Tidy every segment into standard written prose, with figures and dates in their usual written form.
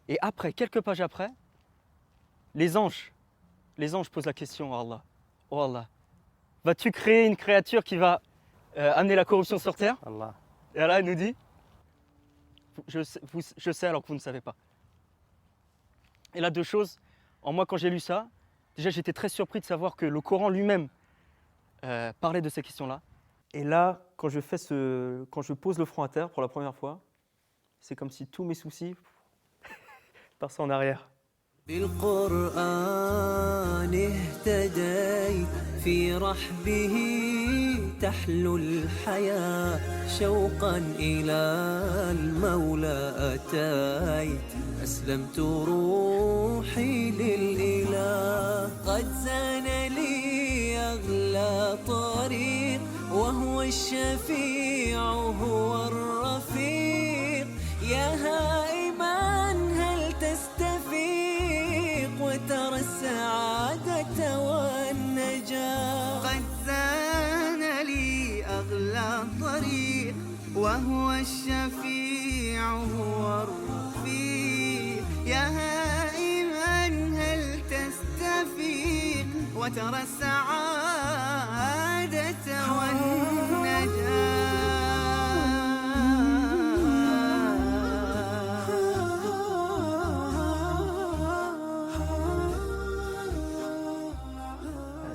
Et après, quelques pages après, les anges posent la question à Allah. Oh Allah, vas-tu créer une créature qui va amener la corruption sur terre? Allah. Et Allah nous dit, je sais alors que vous ne savez pas. Et là, deux choses. En moi, quand j'ai lu ça, déjà j'étais très surpris de savoir que le Coran lui-même parlait de ces questions-là. Et là, quand je pose le front à terre pour la première fois, c'est comme si tous mes soucis passaient en arrière. بالقرآن اهتديت في رحبه تحلو الحياة شوقا إلى المولى أتيت أسلمت روحي للإله قد زان لي أغلى طريق وهو الشفيع هو الرفيق يا هائما هل تستفيق وترى السعادة والنجاة قد زان لي أغلى طريق وهو الشفيع هو الرفيق يا هائما هل تستفيق وترى السعادة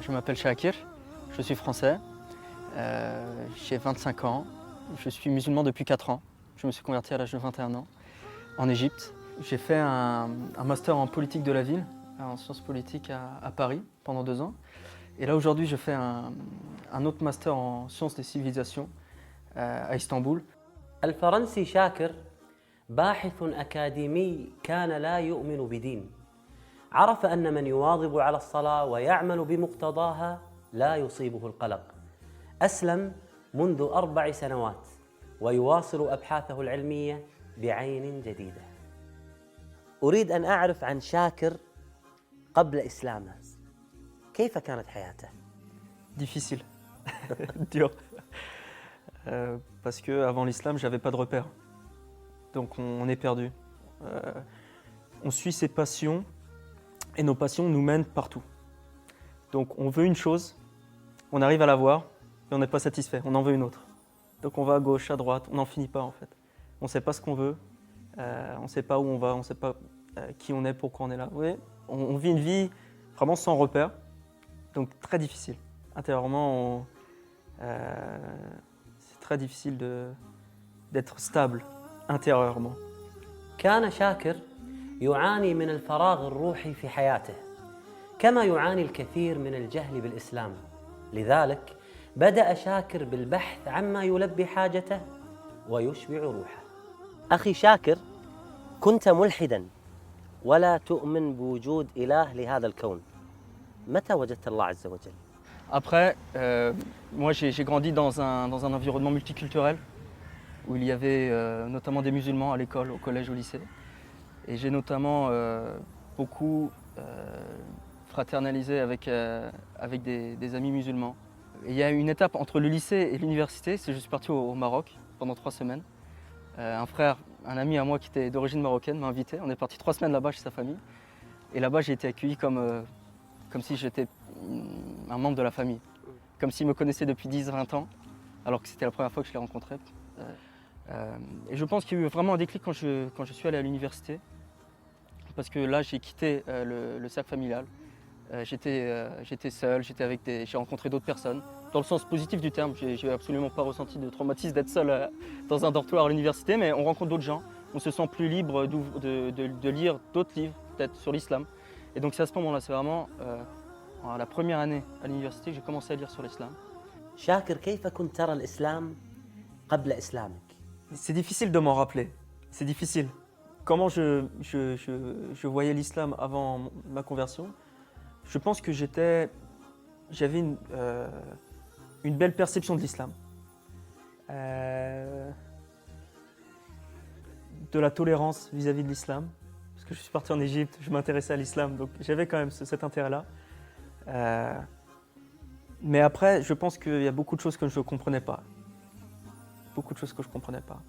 Je m'appelle Shakir, je suis français, j'ai 25 ans, je suis musulman depuis 4 ans. Je me suis converti à l'âge de 21 ans en Égypte. J'ai fait un master en politique de la ville, en sciences politiques à Paris pendant 2 ans. Et là aujourd'hui je fais un autre master en sciences des civilisations à Istanbul. الفرنسي شاكر باحث أكاديمي كان لا يؤمن بدين. عرف أن من يواظب على الصلاة ويعمل بمقتضاها لا يصيبه القلق. أسلم منذ 4 سنوات ويواصل أبحاثه العلمية بعين جديدة. أريد أن أعرف عن شاكر قبل إسلامه. كيف كانت حياته؟ Difficile, dur. Parce qu'avant l'islam, j'avais pas de repère. Donc on est perdu. On suit ses passions et nos passions nous mènent partout. Donc on veut une chose, on arrive à la voir et on n'est pas satisfait, on en veut une autre. Donc on va à gauche, à droite, on n'en finit pas en fait. On ne sait pas ce qu'on veut, on ne sait pas où on va, on ne sait pas qui on est, pourquoi on est là. Oui, on vit une vie vraiment sans repère, donc très difficile. Intérieurement, c'est très difficile d'être stable intérieurement. كان شاكر يعاني من الفراغ الروحي في حياته كما يعاني الكثير من الجهل بالإسلام. لذلك بدأ شاكر بالبحث عما يلبي حاجته ويشبع روحه. أخي شاكر، كنت ملحداً ولا تؤمن بوجود إله لهذا الكون. متى وجدت الله عز وجل؟ Après, moi j'ai grandi dans un environnement multiculturel où il y avait notamment des musulmans à l'école, au collège, au lycée. Et j'ai notamment beaucoup fraternalisé avec des amis musulmans. Et il y a une étape entre le lycée et l'université, c'est que je suis parti au Maroc pendant 3 semaines. Un ami à moi qui était d'origine marocaine m'a invité, on est parti 3 semaines là-bas chez sa famille. Et là-bas j'ai été accueilli comme si j'étais un membre de la famille. Comme s'il me connaissait depuis 10-20 ans, alors que c'était la première fois que je l'ai rencontré. Et je pense qu'il y a eu vraiment un déclic quand je suis allé à l'université. Parce que là, j'ai quitté le cercle familial. J'étais seul, j'ai rencontré d'autres personnes. Dans le sens positif du terme, j'ai absolument pas ressenti de traumatisme d'être seul dans un dortoir à l'université, mais on rencontre d'autres gens. On se sent plus libre de lire d'autres livres, peut-être sur l'islam. Et donc c'est à ce moment-là, c'est vraiment la première année à l'université que j'ai commencé à lire sur l'islam. شاكر، كيف كنت ترى الإسلام قبل إسلامك؟ C'est difficile de m'en rappeler, c'est difficile. Comment je voyais l'islam avant ma conversion? Je pense que j'avais une belle perception de l'islam. De la tolérance vis-à-vis de l'islam. Parce que je suis parti en Égypte, je m'intéressais à l'islam, donc j'avais quand même cet intérêt-là. Mais après, je pense qu'il y a beaucoup de choses que je ne comprenais pas. Beaucoup de choses que je ne comprenais pas.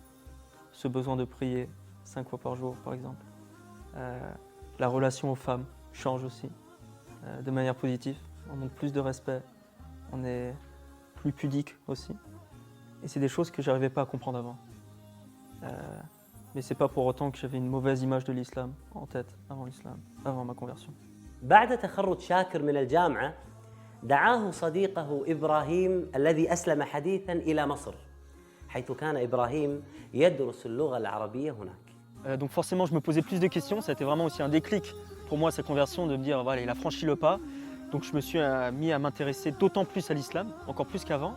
Ce besoin de prier 5 fois par jour, par exemple. La relation aux femmes change aussi, de manière positive. On montre plus de respect, on est plus pudique aussi. Et c'est des choses que je n'arrivais pas à comprendre avant. Mais ce n'est pas pour autant que j'avais une mauvaise image de l'islam en tête avant ma conversion. بعد تخرج شاكر من الجامعة دعاه صديقه إبراهيم الذي أسلم حديثاً إلى مصر حيث كان إبراهيم يدرس اللغة العربية هناك. Donc forcément, je me posais plus de questions. Ça a été vraiment aussi un déclic pour moi, cette conversion, de me dire, voilà, il a franchi le pas. Donc je me suis mis à m'intéresser d'autant plus à l'islam, encore plus qu'avant,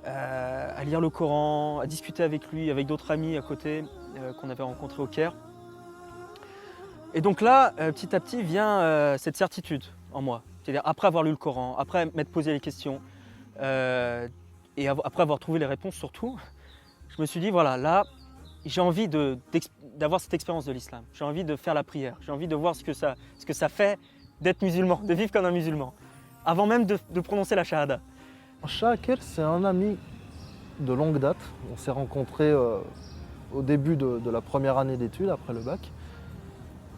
à lire le Coran, à discuter avec lui, avec d'autres amis à côté qu'on avait rencontrés au Caire. Et donc là, petit à petit, vient cette certitude en moi. C'est-à-dire après avoir lu le Coran, après m'être posé les questions, et après avoir trouvé les réponses surtout, je me suis dit, voilà, là, j'ai envie d'avoir cette expérience de l'islam. J'ai envie de faire la prière. J'ai envie de voir ce que ça fait d'être musulman, de vivre comme un musulman, avant même de prononcer la shahada. Shakir, c'est un ami de longue date. On s'est rencontrés au début de la première année d'études, après le bac.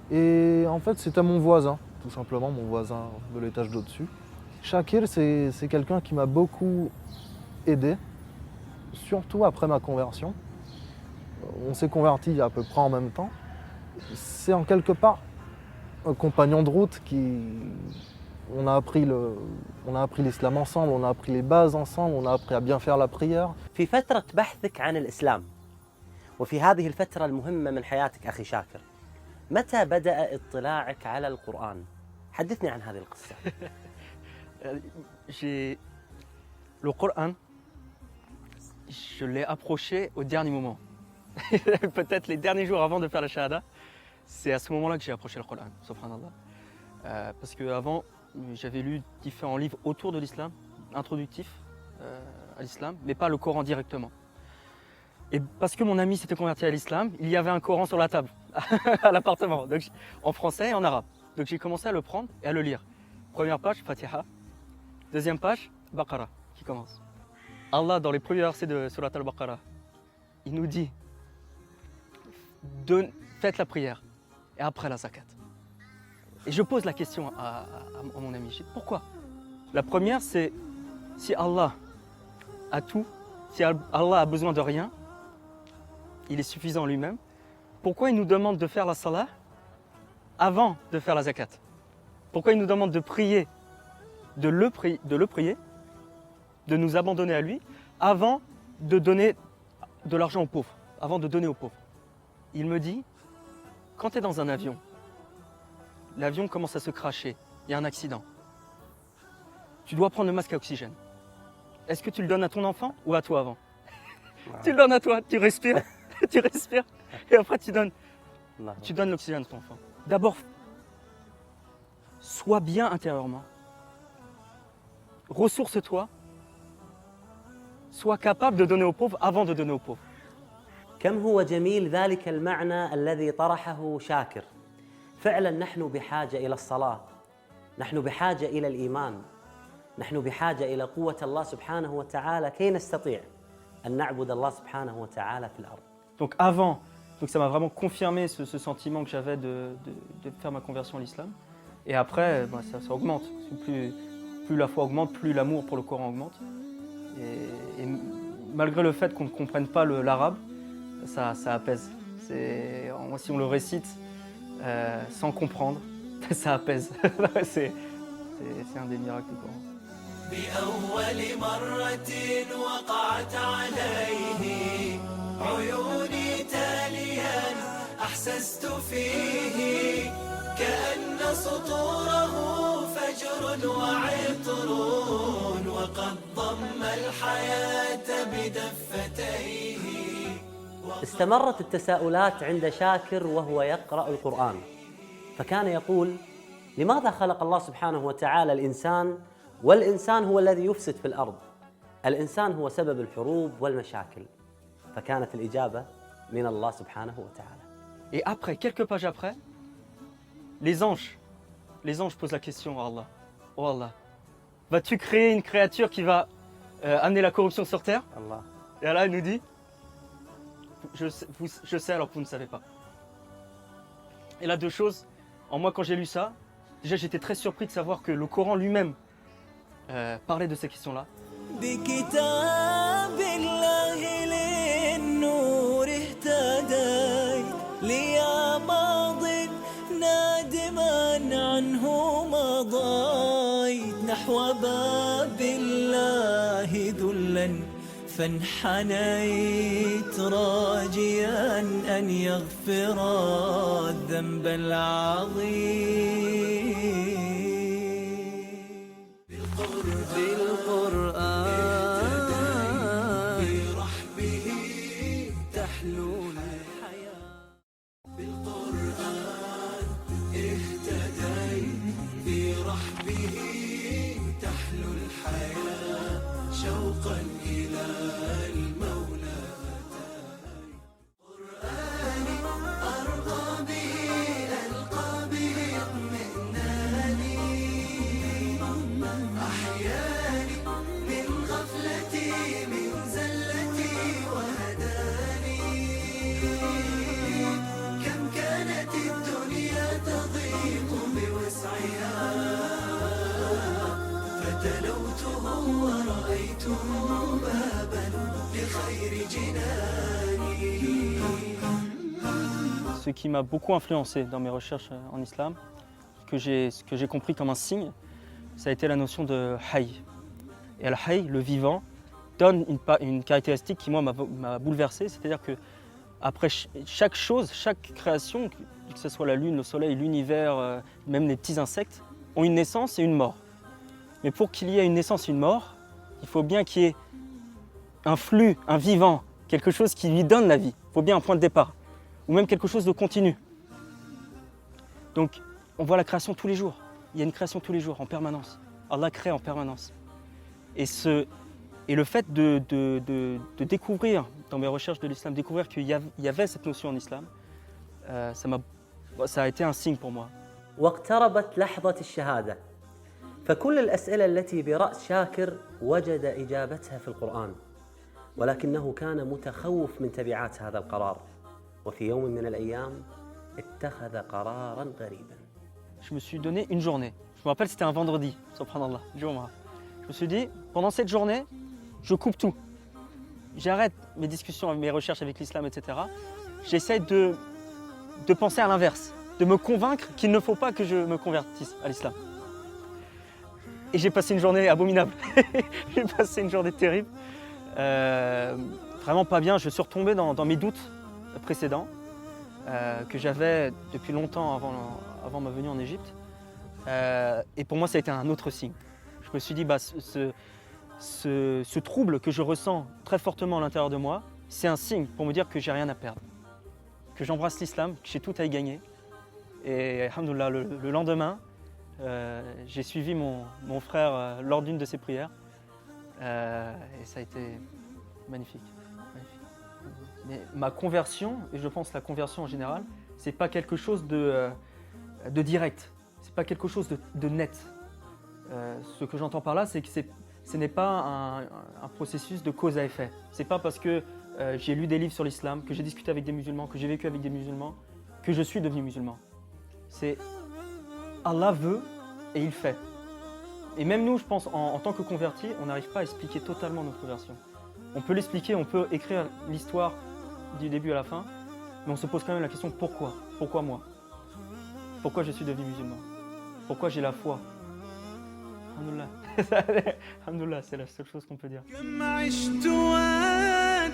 Et en fait, c'était mon voisin, tout simplement, mon voisin de l'étage d'au-dessus. Shakir, c'est quelqu'un qui m'a beaucoup aidé, surtout après ma conversion. On s'est convertis à peu près en même temps. C'est en quelque part un compagnon de route on a appris l'islam ensemble, on a appris les bases ensemble, on a appris à bien faire la prière. في فترة بحثك عن الإسلام وفي هذه الفترة المهمة من حياتك أخي شاكر متى بدأ اطلاعك على القرآن؟ حدثني عن هذه القصة. Le Coran, je l'ai approché au dernier moment. Peut-être les derniers jours avant de faire la shahada, c'est à ce moment-là que j'ai approché le Coran, subhanallah. Parce qu'avant, j'avais lu différents livres autour de l'islam, introductifs à l'islam, mais pas le Coran directement. Et parce que mon ami s'était converti à l'islam, il y avait un Coran sur la table, à l'appartement, en français et en arabe. Donc j'ai commencé à le prendre et à le lire. Première page, Fatiha. Deuxième page, Baqara, qui commence. Allah, dans les premiers versets de Surat al-Baqarah, il nous dit, faites la prière et après la zakat. Et je pose la question à mon ami, je dis, pourquoi? La première, c'est si Allah a tout, si Allah a besoin de rien, il est suffisant lui-même, pourquoi il nous demande de faire la salat avant de faire la zakat? Pourquoi il nous demande de prier, de le prier, de nous abandonner à lui, avant de donner de l'argent aux pauvres, avant de donner aux pauvres? Il me dit, quand tu es dans un avion, l'avion commence à se cracher, il y a un accident. Tu dois prendre le masque à oxygène. Est-ce que tu le donnes à ton enfant ou à toi avant? Tu le donnes à toi, tu respires, tu respires, et après tu donnes l'oxygène à ton enfant. D'abord, sois bien intérieurement. Ressource-toi. Sois capable de donner aux pauvres avant de donner aux pauvres. كم هو جميل ذلك المعنى الذي طرحه شاكر. فعلا نحن بحاجة إلى الصلاة، نحن بحاجة إلى الإيمان، نحن بحاجة إلى قوة الله سبحانه وتعالى كي نستطيع أن نعبد الله سبحانه وتعالى في الأرض. Donc avant, ça m'a vraiment confirmé ce sentiment que j'avais de faire ma conversion à l'islam. Et après, ça augmente. Plus la foi augmente, plus l'amour pour le Coran augmente. Et malgré le fait qu'on ne comprenne pas l'arabe, ça apaise. Si on le récite sans comprendre, ça apaise. c'est un des miracles du Coran. بأول مرة وقعت عليه عيوني تاليا أحسست فيه كأن سطوره فجر وعطر وقد ضم الحياة بدفتيه. استمرت التساؤلات عند شاكر وهو يقرأ القرآن، فكان يقول: لماذا خلق الله سبحانه وتعالى الإنسان والإنسان هو الذي يفسد في الأرض؟ الإنسان هو سبب الحروب والمشاكل. فكانت الإجابة من الله سبحانه وتعالى. Et après, quelques pages après, les anges posent la question à Allah. Oh Allah, vas-tu créer une créature qui va amener la corruption sur terre? Allah. Et Allah nous dit, je sais alors que vous ne savez pas. Et là, deux choses. En moi, quand j'ai lu ça, déjà, j'étais très surpris de savoir que le Coran lui-même parlait de ces questions-là. بكتاب الله للنور اهتديت ليا ماض نادما عنه مضيت نحو باب الله ذلا فانحنيت راجيا أن يغفر الذنب العظيم بالقرآن برحبه تحلو الحياة بالقرآن اهتديت برحبه تحلو الحياة شوقا إلى المولى قرآني أرضى به ألقى به اطمئناني أحياني من غفلتي من زلتي وهداني كم كانت الدنيا تضيق بوسعها فتلوته ورأيته بابا لخير جناني. Ce qui m'a beaucoup influencé dans mes recherches en islam, ce que j'ai compris comme un signe, ça a été la notion de hayy. Et al-hayy, le vivant, donne une caractéristique qui moi m'a bouleversé, c'est-à-dire que après chaque chose, chaque création, que ce soit la lune, le soleil, l'univers, même les petits insectes, ont une naissance et une mort. Mais pour qu'il y ait une naissance et une mort, il faut bien qu'il y ait un flux, un vivant, quelque chose qui lui donne la vie. Il faut bien un point de départ, ou même quelque chose de continu. Donc, on voit la création tous les jours. Il y a une création tous les jours, en permanence. Allah crée en permanence. Et le fait de découvrir, dans mes recherches de l'islam, découvrir qu'il y avait cette notion en islam, ça a été un signe pour moi. واقتربت لحظة الشهادة فكل الأسئلة التي برأس شاكر وجد إجابتها في القرآن ولكنه كان متخوف من تبعات هذا القرار وفي يوم من الأيام اتخذ قرارا غريبا. Je me suis donné une journée. Je me rappelle, c'était un vendredi, subhanallah, Jumu'ah. Je me suis dit, pendant cette journée, je coupe tout. J'arrête mes discussions, mes recherches avec l'islam, etc. J'essaie de penser à l'inverse, de me convaincre qu'il ne faut pas que je me convertisse à l'islam. Et j'ai passé une journée abominable. J'ai passé une journée terrible. Vraiment pas bien. Je suis retombé dans mes doutes précédents que j'avais depuis longtemps avant ma venue en Égypte. Et pour moi, ça a été un autre signe. Je me suis dit, ce trouble que je ressens très fortement à l'intérieur de moi, c'est un signe pour me dire que j'ai rien à perdre, que j'embrasse l'islam, que j'ai tout à y gagner. Et alhamdoulilah, le lendemain, j'ai suivi mon frère lors d'une de ses prières. Et ça a été magnifique. Mais ma conversion, et je pense la conversion en général, c'est pas quelque chose de direct, c'est pas quelque chose de net. Ce que j'entends par là, c'est que ce n'est pas un processus de cause à effet. C'est pas parce que j'ai lu des livres sur l'islam, que j'ai discuté avec des musulmans, que j'ai vécu avec des musulmans, que je suis devenu musulman. C'est Allah veut et il fait. Et même nous, je pense, en tant que convertis, on n'arrive pas à expliquer totalement notre conversion. On peut l'expliquer, on peut écrire l'histoire du début à la fin, mais on se pose quand même la question pourquoi ? Pourquoi moi ? Pourquoi je suis devenu musulman ? Pourquoi j'ai la foi ? Alhamdoulilah. Alhamdoulilah, c'est la seule chose qu'on peut dire. كم عشت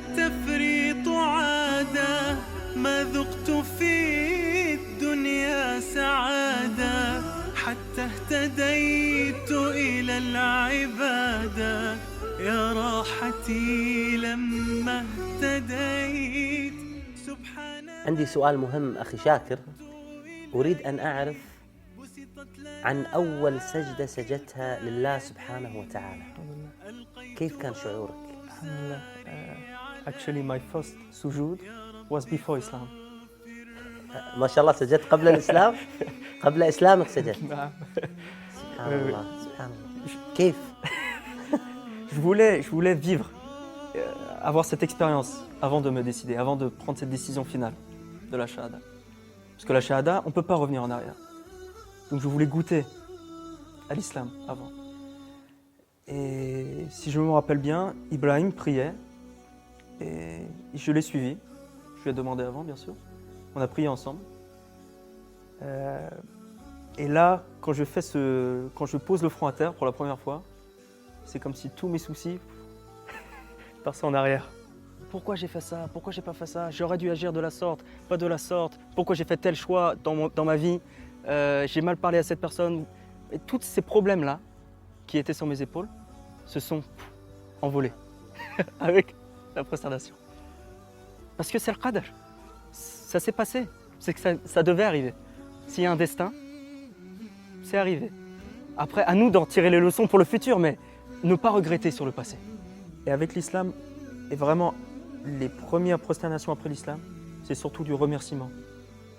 والتفريط عادة ما ذقت في الدنيا سعادة حتى اهتديت إلى العبادة يا راحتي لما اهتديت سبحان. عندي سؤال مهم أخي شاكر، أريد أن أعرف عن أول سجدة سجدتها لله سبحانه وتعالى. كيف كان شعورك؟ Alhamdulillah. Actually, my first sujood was before Islam. ما شاء الله سجدت قبل الإسلام؟ قبل إسلامك سجدت؟ نعم. سبحان الله سبحان الله. كيف؟ Je voulais vivre, avoir cette expérience avant de me décider, avant de prendre cette décision finale de la shahada. Parce que la shahada, on ne peut pas revenir en arrière. Donc je voulais goûter à l'islam avant. Et si je me rappelle bien, Ibrahim priait et je l'ai suivi. Je lui ai demandé avant, bien sûr. On a prié ensemble. Et là, quand je pose le front à terre pour la première fois, c'est comme si tous mes soucis passaient en arrière. Pourquoi j'ai fait ça? Pourquoi j'ai pas fait ça? J'aurais dû agir de la sorte, pas de la sorte. Pourquoi j'ai fait tel choix dans ma vie? J'ai mal parlé à cette personne. Et tous ces problèmes-là, qui étaient sur mes épaules, se sont envolés avec la prosternation. Parce que c'est le qadr. Ça s'est passé. C'est que ça devait arriver. S'il y a un destin, c'est arrivé. Après, à nous d'en tirer les leçons pour le futur, mais ne pas regretter sur le passé. Et avec l'islam, et vraiment les premières prosternations après l'islam, c'est surtout du remerciement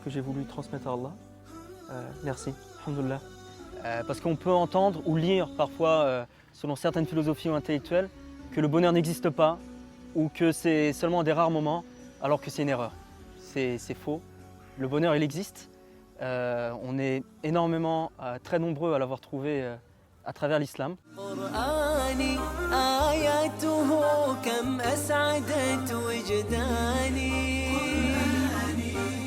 que j'ai voulu transmettre à Allah. Merci, alhamdoulilah. Parce qu'on peut entendre ou lire parfois, selon certaines philosophies ou intellectuelles, que le bonheur n'existe pas ou que c'est seulement des rares moments, alors que c'est une erreur. C'est faux. Le bonheur, il existe. On est énormément, très nombreux à l'avoir trouvé à travers l'islam. قرآني آياته كم أسعدت وجداني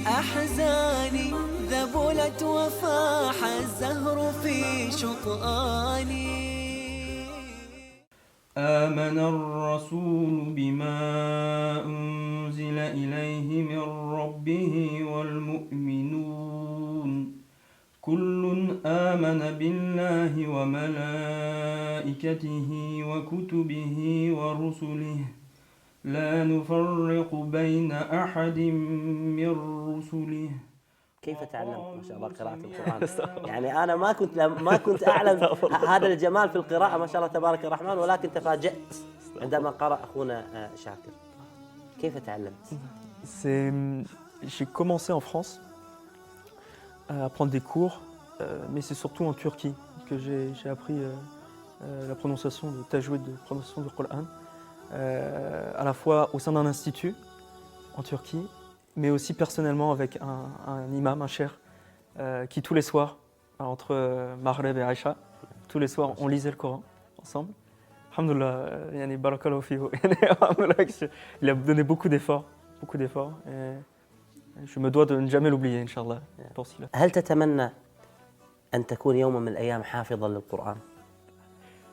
أحزاني ذبلت وفاح الزهر في شطآني آمن الرسول بما أنزل إليه من ربه والمؤمنون كل آمن بالله وملائكته وكتبه ورسله لا نفرق بين أحد من رسله. كيف تعلمت ما شاء الله قراءة القرآن؟ يعني أنا ما كنت أعلم هذا الجمال في القراءة ما شاء الله تبارك الرحمن، ولكن تفاجأت عندما قرأ أخونا شاكر. كيف تعلمت؟ J'ai commencé en France à prendre des cours, mais c'est surtout en Turquie que j'ai appris la prononciation de tajwid, de prononciation du Coran, à la fois au sein d'un institut en Turquie, mais aussi personnellement avec un imam, un cheikh, qui tous les soirs, entre Maghreb et Aïcha, tous les soirs on lisait le Coran ensemble. Alhamdoulilah, yani barakallahu fihu. Il a donné beaucoup d'efforts, et je me dois de ne jamais l'oublier, Inch'Allah. هل تتمنى أن تكون يوما من الأيام حافظا للقرآن؟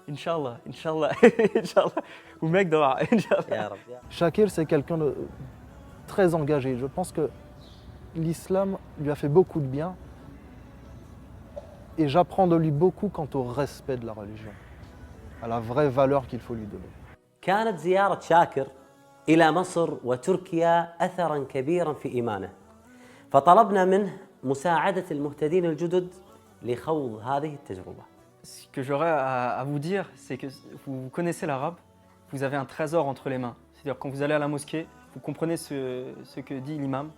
Inch'Allah, Inch'Allah, Inch'Allah. Ou mec dora, Inch'Allah. يا رب. Shakir, c'est quelqu'un de très engagé. Je pense que l'islam lui a fait beaucoup de bien. Et j'apprends de lui beaucoup quant au respect de la religion, à la vraie valeur qu'il faut lui donner. كانت زيارة شاكر إلى مصر وتركيا أثراً كبيراً في إيمانه، فطلبنا منه مساعدة المهتدين الجدد لخوض هذه التجربة. Ce que j'aurais à vous dire, c'est que vous connaissez l'arabe, vous avez un trésor entre les mains. C'est-à-dire quand vous allez à la mosquée, vous comprenez ce que dit l'imam.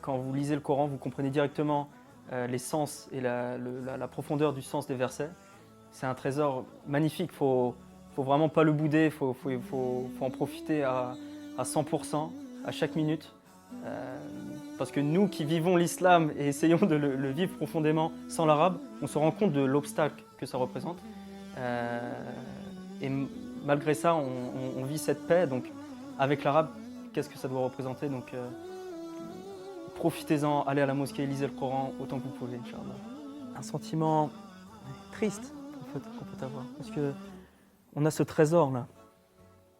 Quand vous lisez le Coran, vous comprenez directement les sens et la profondeur du sens des versets. C'est un trésor magnifique, il faut vraiment pas le bouder, il faut en profiter à 100%, à chaque minute. Parce que nous qui vivons l'islam et essayons de le vivre profondément sans l'arabe, on se rend compte de l'obstacle que ça représente. Et malgré ça, on vit cette paix. Donc avec l'arabe, qu'est-ce que ça doit représenter? Donc profitez-en, allez à la mosquée, lisez le Coran autant que vous pouvez, Inch'Allah. Un sentiment triste qu'on peut avoir, parce qu'on a ce trésor-là.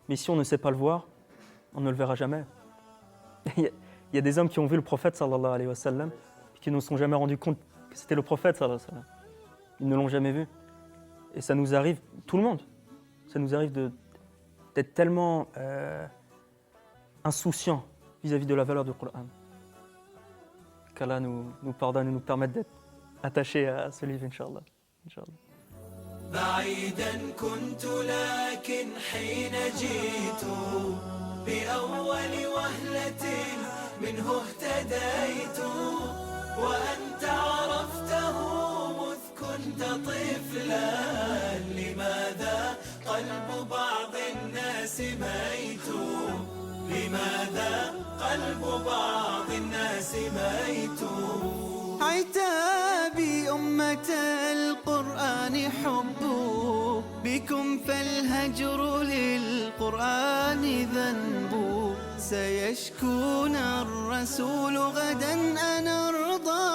Mais si on ne sait pas le voir, on ne le verra jamais. Il y a des hommes qui ont vu le prophète, sallallahu alayhi wa sallam, et qui ne se sont jamais rendus compte que c'était le prophète, sallallahu alayhi wa sallam. Ils ne l'ont jamais vu. Et ça nous arrive, tout le monde, ça nous arrive d'être tellement insouciants vis-à-vis de la valeur du Coran. Qu'Allah nous pardonne et nous permette d'être attachés à ce livre, Inch'Allah. Inch'Allah. بعيدا كنت لكن حين جئت بأول وهلة منه اهتديت وأنت عرفته مذ كنت طفلا لماذا قلب بعض الناس ميت لماذا قلب بعض الناس سميت. عتابي أمة القرآن حب، بكم فالهجر للقرآن ذنب. سيشكون الرسول غدا أن أرضى،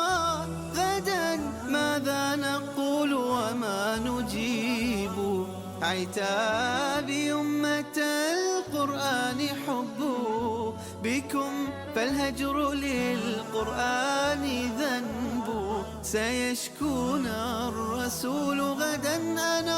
غدا ماذا نقول وما نجيب. عتابي أمة القرآن حب، بكم فالهجر للقرآن ذنب. سيشكون الرسول غدا أن